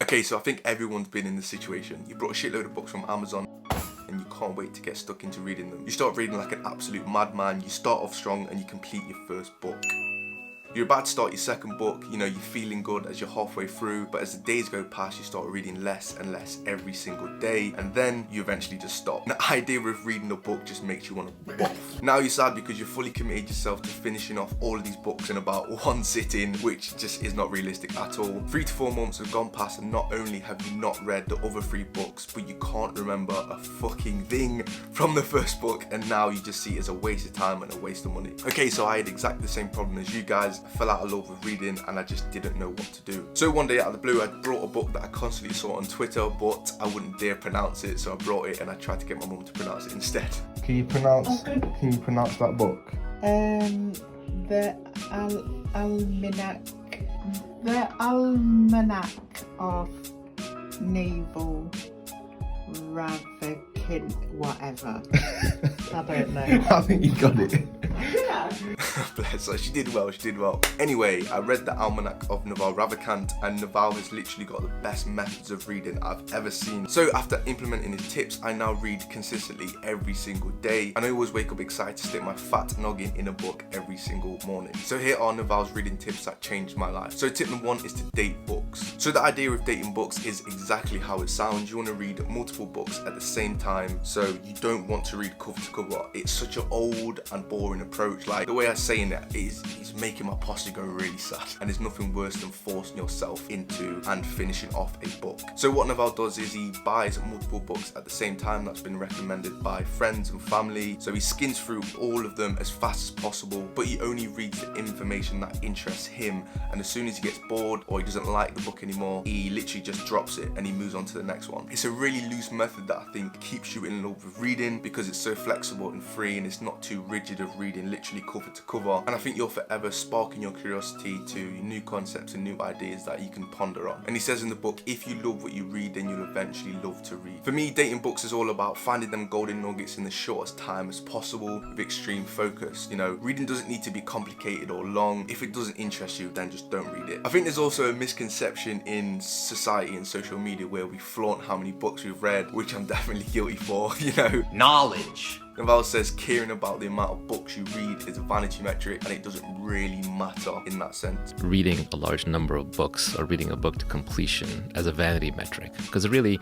Okay, so I think everyone's been in this situation. You brought a shitload of books from Amazon and you can't wait to get stuck into reading them. You start reading like an absolute madman, you start off strong and you complete your first book. You're about to start your second book, you know, you're feeling good as you're halfway through, but as the days go past, you start reading less and less every single day, and then you eventually just stop. The idea of reading a book just makes you want to boff. Now you're sad because you're fully committed yourself to finishing off all of these books in about one sitting, which just is not realistic at all. 3 to 4 months have gone past and not only have you not read the other 3 books, but you can't remember a fucking thing from the first book, and now you just see it as a waste of time and a waste of money. Okay, so I had exactly the same problem as you guys. I fell out of love with reading and I just didn't know what to do. So one day out of the blue, I brought a book that I constantly saw on Twitter, but I wouldn't dare pronounce it, so I brought it and I tried to get my mum to pronounce it instead. Can you pronounce that book? The Almanac of Naval Ravikant, whatever. I don't know. I think you got it. Yeah. Bless her, she did well. Anyway, I read the Almanac of Naval Ravikant, and Naval has literally got the best methods of reading I've ever seen. So after implementing his tips, I now read consistently every single day, and I always wake up excited to stick my fat noggin in a book every single morning. So here are Naval's reading tips that changed my life. So tip number 1 is to date books. So the idea of dating books is exactly how it sounds. You want to read multiple books at the same time, so you don't want to read cover to cover. It's such an old and boring approach. Like, the way I'm saying that is making my posture go really sad, and there's nothing worse than forcing yourself into and finishing off a book. So what Naval does is he buys multiple books at the same time that's been recommended by friends and family, so he skins through all of them as fast as possible, but he only reads the information that interests him, and as soon as he gets bored or he doesn't like the book anymore, he literally just drops it and he moves on to the next one. It's a really loose method that I think keeps you in love with reading because it's so flexible and free, and it's not too rigid of reading literally cover to cover, and I think you're forever sparking your curiosity to new concepts and new ideas that you can ponder on. And he says in the book, if you love what you read, then you'll eventually love to read. For me, dating books is all about finding them golden nuggets in the shortest time as possible with extreme focus. You know, reading doesn't need to be complicated or long. If it doesn't interest you, then just don't read it. I think there's also a misconception in society and social media where we flaunt how many books we've read, which I'm definitely guilty for, you know. Knowledge. Naval says caring about the amount of books you read is a vanity metric, and it doesn't really matter in that sense. Reading a large number of books or reading a book to completion as a vanity metric. Because really,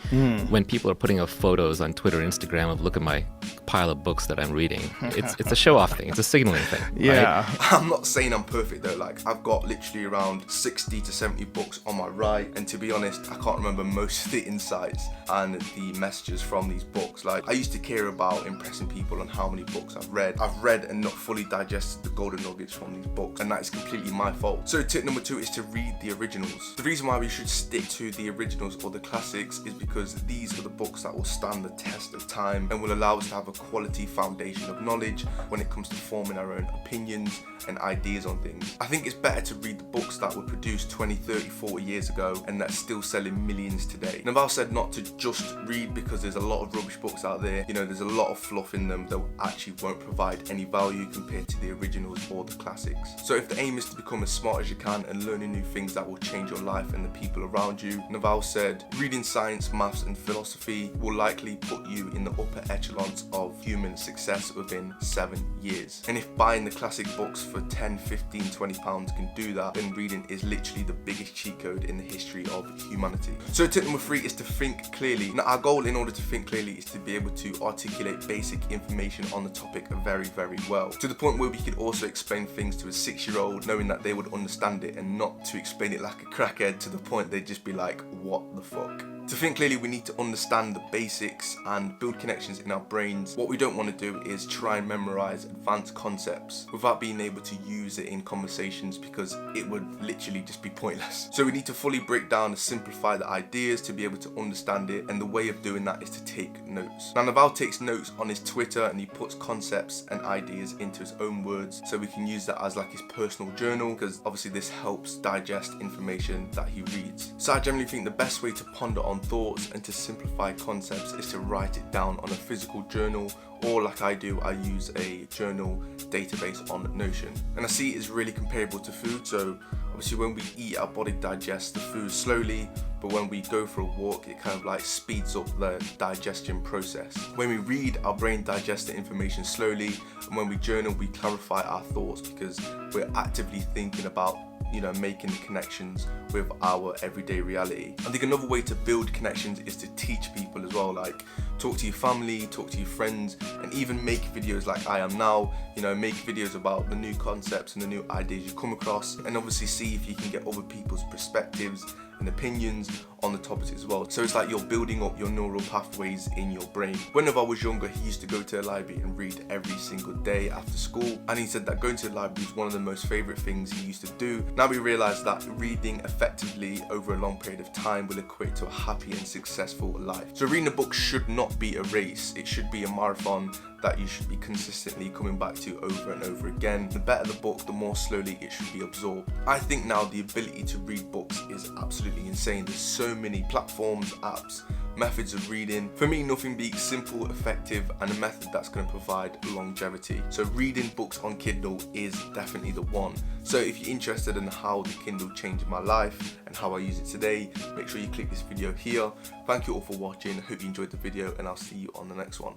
when people are putting up photos on Twitter and Instagram of look at my pile of books that I'm reading, it's a show-off thing. It's a signaling thing. Yeah. Right? I'm not saying I'm perfect though. Like, I've got literally around 60 to 70 books on my right, and to be honest, I can't remember most of the insights and the messages from these books. Like, I used to care about impressing people on how many books I've read. I've read and not fully digested the golden nuggets from these books, and that is completely my fault. So tip number 2 is to read the originals. The reason why we should stick to the originals or the classics is because these are the books that will stand the test of time and will allow us to have a quality foundation of knowledge when it comes to forming our own opinions and ideas on things. I think it's better to read the books that were produced 20, 30, 40 years ago and that's still selling millions today. Naval said not to just read because there's a lot of rubbish books out there. You know, there's a lot of fluff in them that actually won't provide any value compared to the originals or the classics. So if the aim is to become as smart as you can and learning new things that will change your life and the people around you, Naval said reading science, maths and philosophy will likely put you in the upper echelons of human success within 7 years. And if buying the classic books for 10, 15, 20 pounds can do that, then reading is literally the biggest cheat code in the history of humanity. So tip number 3 is to think clearly. Now, our goal in order to think clearly is to be able to articulate basic information on the topic very, very well, to the point where we could also explain things to a 6-year-old knowing that they would understand it, and not to explain it like a crackhead to the point they'd just be like, what the fuck? To think clearly, we need to understand the basics and build connections in our brains. What we don't want to do is try and memorize advanced concepts without being able to use it in conversations, because it would literally just be pointless. So we need to fully break down and simplify the ideas to be able to understand it, and the way of doing that is to take notes. Now, Naval takes notes on his Twitter and he puts concepts and ideas into his own words, so we can use that as like his personal journal, because obviously this helps digest information that he reads. So I generally think the best way to ponder on down thoughts and to simplify concepts is to write it down on a physical journal, or like I do, I use a journal database on Notion. And I see it is really comparable to food. So obviously when we eat, our body digests the food slowly, but when we go for a walk, it kind of like speeds up the digestion process. When we read, our brain digests the information slowly, and when we journal, we clarify our thoughts because we're actively thinking about, you know, making connections with our everyday reality. I think another way to build connections is to teach people as well, like talk to your family, talk to your friends, and even make videos like I am now, you know, make videos about the new concepts and the new ideas you come across, and obviously see if you can get other people's perspectives and opinions on the topics as well. So it's like you're building up your neural pathways in your brain. Whenever I was younger, he used to go to the library and read every single day after school, and he said that going to the library is one of the most favourite things he used to do. Now we realise that reading effectively over a long period of time will equate to a happy and successful life. So reading a book should not be a race, it should be a marathon that you should be consistently coming back to over and over again. The better the book, the more slowly it should be absorbed. I think now the ability to read books is absolutely insane. There's so many platforms, apps, methods of reading. For me, nothing beats simple, effective, and a method that's going to provide longevity. So reading books on Kindle is definitely the one. So if you're interested in how the Kindle changed my life and how I use it today, make sure you click this video here. Thank you all for watching. I hope you enjoyed the video, and I'll see you on the next one.